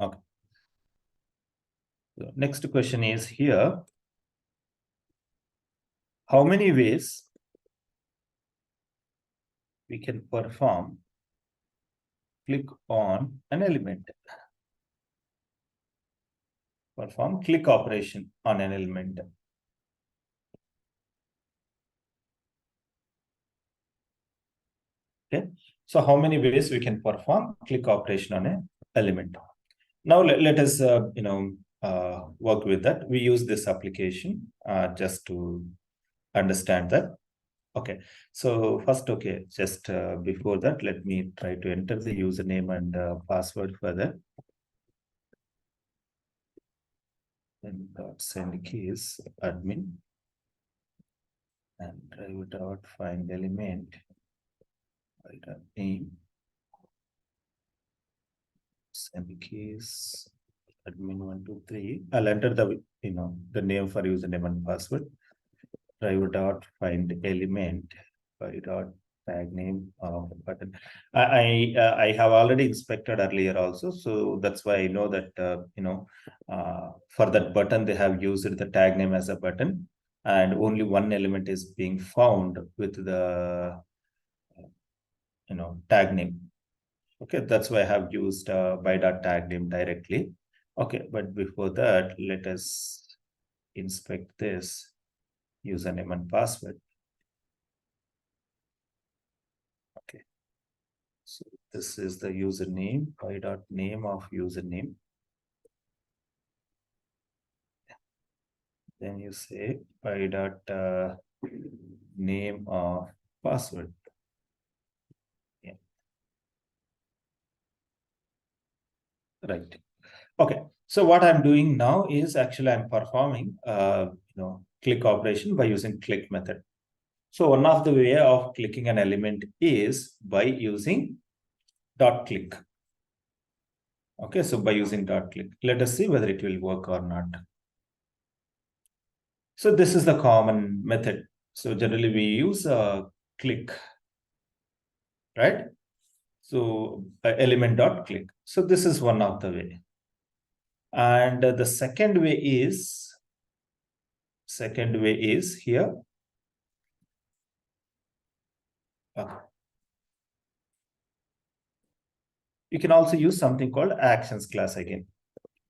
Okay. So next question is here. How many ways we can perform click on an element? Perform click operation on an element. Okay. So how many ways we can perform click operation on an element? Now let us work with that. We use this application just to understand that. Okay, so first, okay, just before that, let me try to enter the username and password for that. And send keys admin and driver dot find element by dot name send keys admin 123. I'll enter the the name for username and password. Driver dot find element by dot tag name of button. I have already inspected earlier also, so that's why I know that for that button they have used the tag name as a button, and only one element is being found with the tag name. Okay, that's why I have used by dot tag name directly. Okay, but before that, let us inspect this username and password. Okay, so this is the username by dot name of username. Then you say by dot name of password. Yeah, right. Okay, so what I'm doing now is actually I'm performing click operation by using click method. So one of the way of clicking an element is by using dot click. Okay, so by using dot click, let us see whether it will work or not. So this is the common method. So generally we use click, right? So element dot click. So this is one of the way. And the second way is here. You can also use something called actions class again.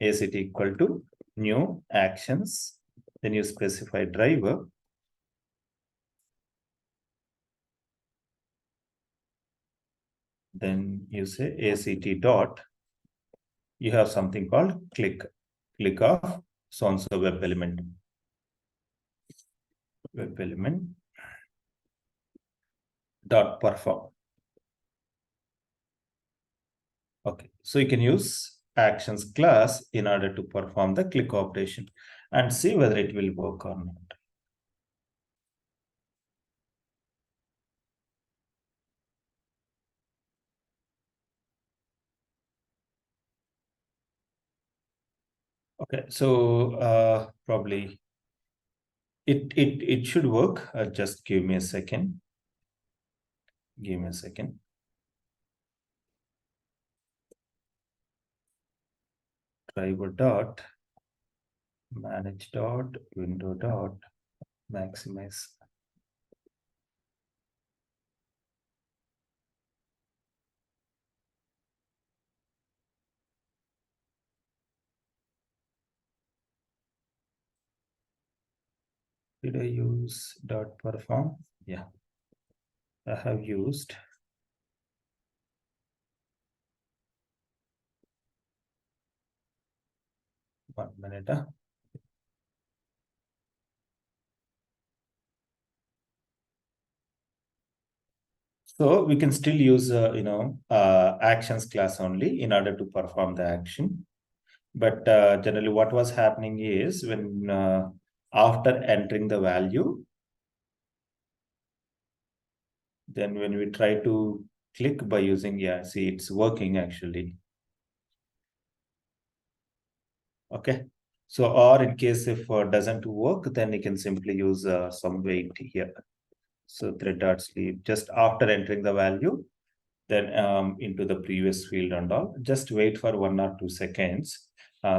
ACT equal to new actions. Then you specify driver. Then you say ACT dot. You have something called click of so-and-so web element. Web element dot perform. Okay, so you can use actions class in order to perform the click operation and see whether it will work or not. Okay, so probably it should work. Just give me a second. Give me a second. Driver dot manage dot window dot maximize. Did I use dot perform? Yeah, I have used. 1 minute. So we can still use actions class only in order to perform the action. But generally what was happening is when after entering the value, then when we try to click by using, see it's working actually. Okay, so or in case if doesn't work, then you can simply use some wait here. So thread dot sleep just after entering the value, then into the previous field and all. Just wait for 1 or 2 seconds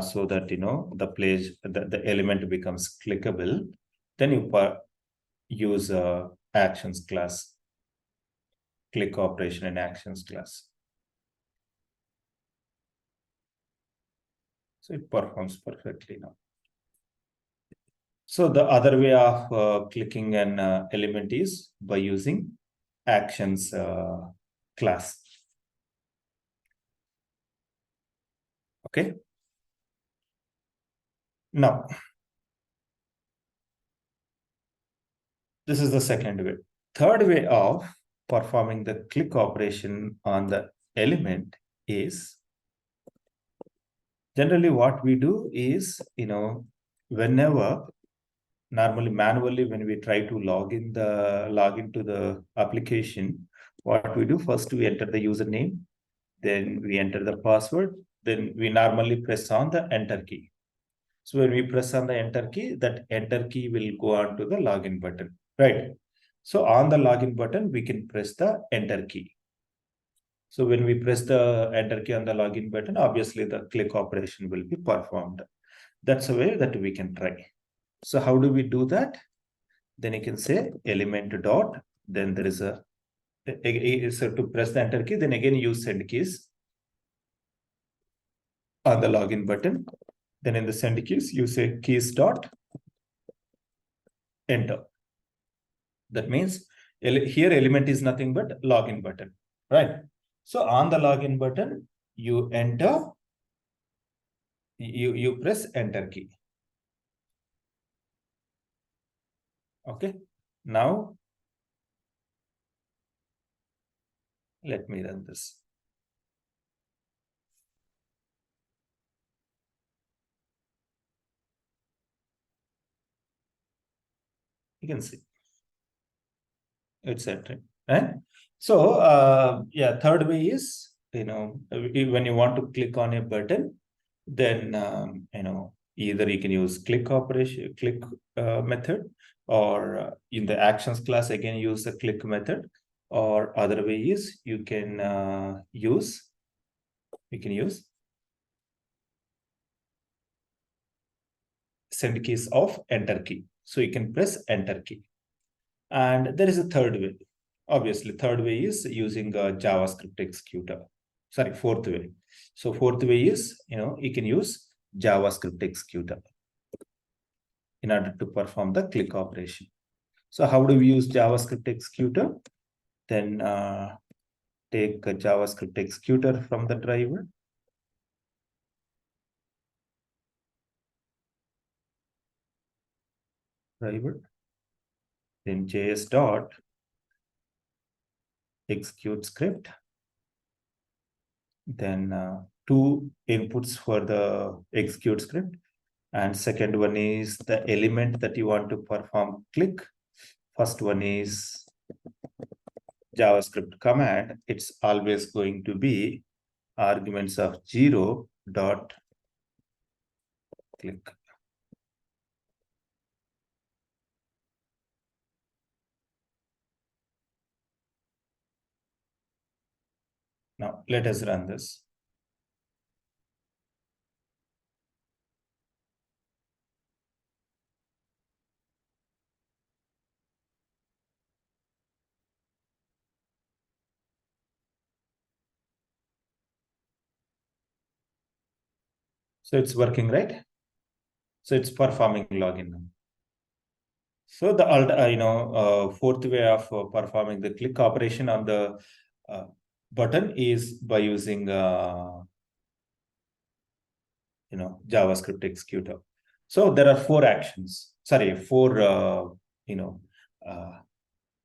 so that the element becomes clickable. Then you use actions class, click operation in actions class. So it performs perfectly now. So the other way of clicking an element is by using actions class. Okay. Now, this is the second way. Third way of performing the click operation on the element is, generally what we do is, whenever normally manually when we try to log into the application, what we do first, we enter the username, then we enter the password, then we normally press on the enter key. So when we press on the enter key, that enter key will go on to the login button, right? So on the login button, we can press the enter key. So when we press the enter key on the login button, obviously the click operation will be performed. That's a way that we can try. So how do we do that? Then you can say element dot, then there is so to press the enter key, then again use send keys on the login button. Then in the send keys, you say keys dot enter. That means here element is nothing but login button, right? So on the login button, you enter, you press enter key. Okay. Now, let me run this. You can see it's entering, right? So yeah, third way is, when you want to click on a button, then either you can use click method, or in the actions class again use the click method, or other way is you can use send keys of enter key. So you can press enter key. And there is a third way. Obviously, third way is using a JavaScript executor. Sorry, fourth way. So fourth way is, you can use JavaScript executor in order to perform the click operation. So how do we use JavaScript executor? Then take a JavaScript executor from the driver. Then JS dot execute script. Then two inputs for the execute script. And second one is the element that you want to perform click. First one is JavaScript command. It's always going to be arguments of 0 dot click. Now let us run this. So it's working, right? So it's performing login now. So the fourth way of performing the click operation on the button is by using JavaScript executor. So there are four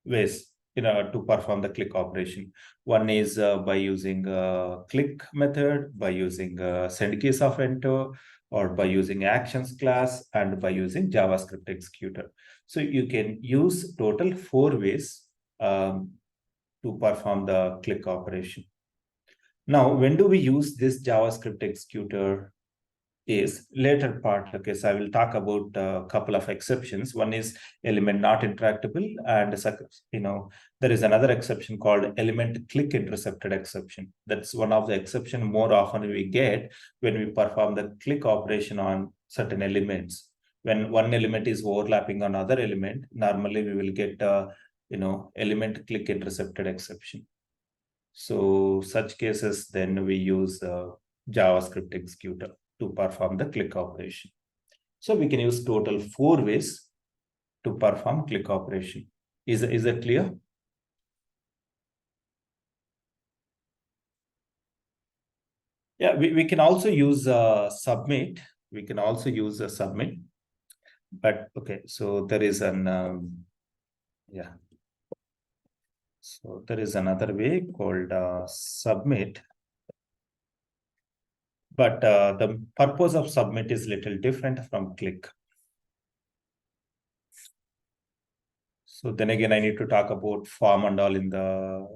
ways to perform the click operation. One is by using click method, by using send keys of enter, or by using actions class, and by using JavaScript executor. So you can use total 4 ways to perform the click operation. Now, when do we use this JavaScript executor? is later part. Okay, so I will talk about a couple of exceptions. One is element not interactable, and there is another exception called element click intercepted exception. That's one of the exception more often we get when we perform the click operation on certain elements. When one element is overlapping on other element, normally we will get element click intercepted exception. So such cases, then we use JavaScript Executor to perform the click operation. So we can use total 4 ways to perform click operation. Is that clear? Yeah, we can also use submit. We can also use submit. But okay, so there is an yeah. So there is another way called submit. But the purpose of submit is little different from click. So then again, I need to talk about form and all in the,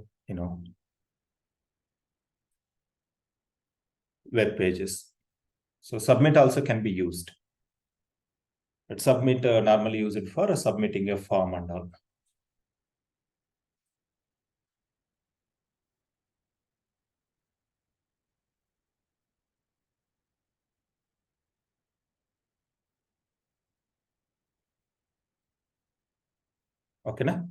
web pages. So submit also can be used. But submit normally use it for submitting a form and all. Okay, na?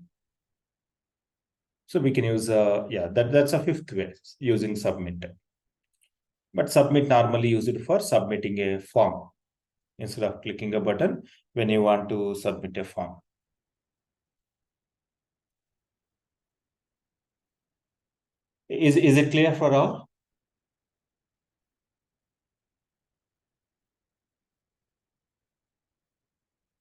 So we can use, that's a fifth way using submit. But submit normally use it for submitting a form instead of clicking a button when you want to submit a form. Is it clear for all?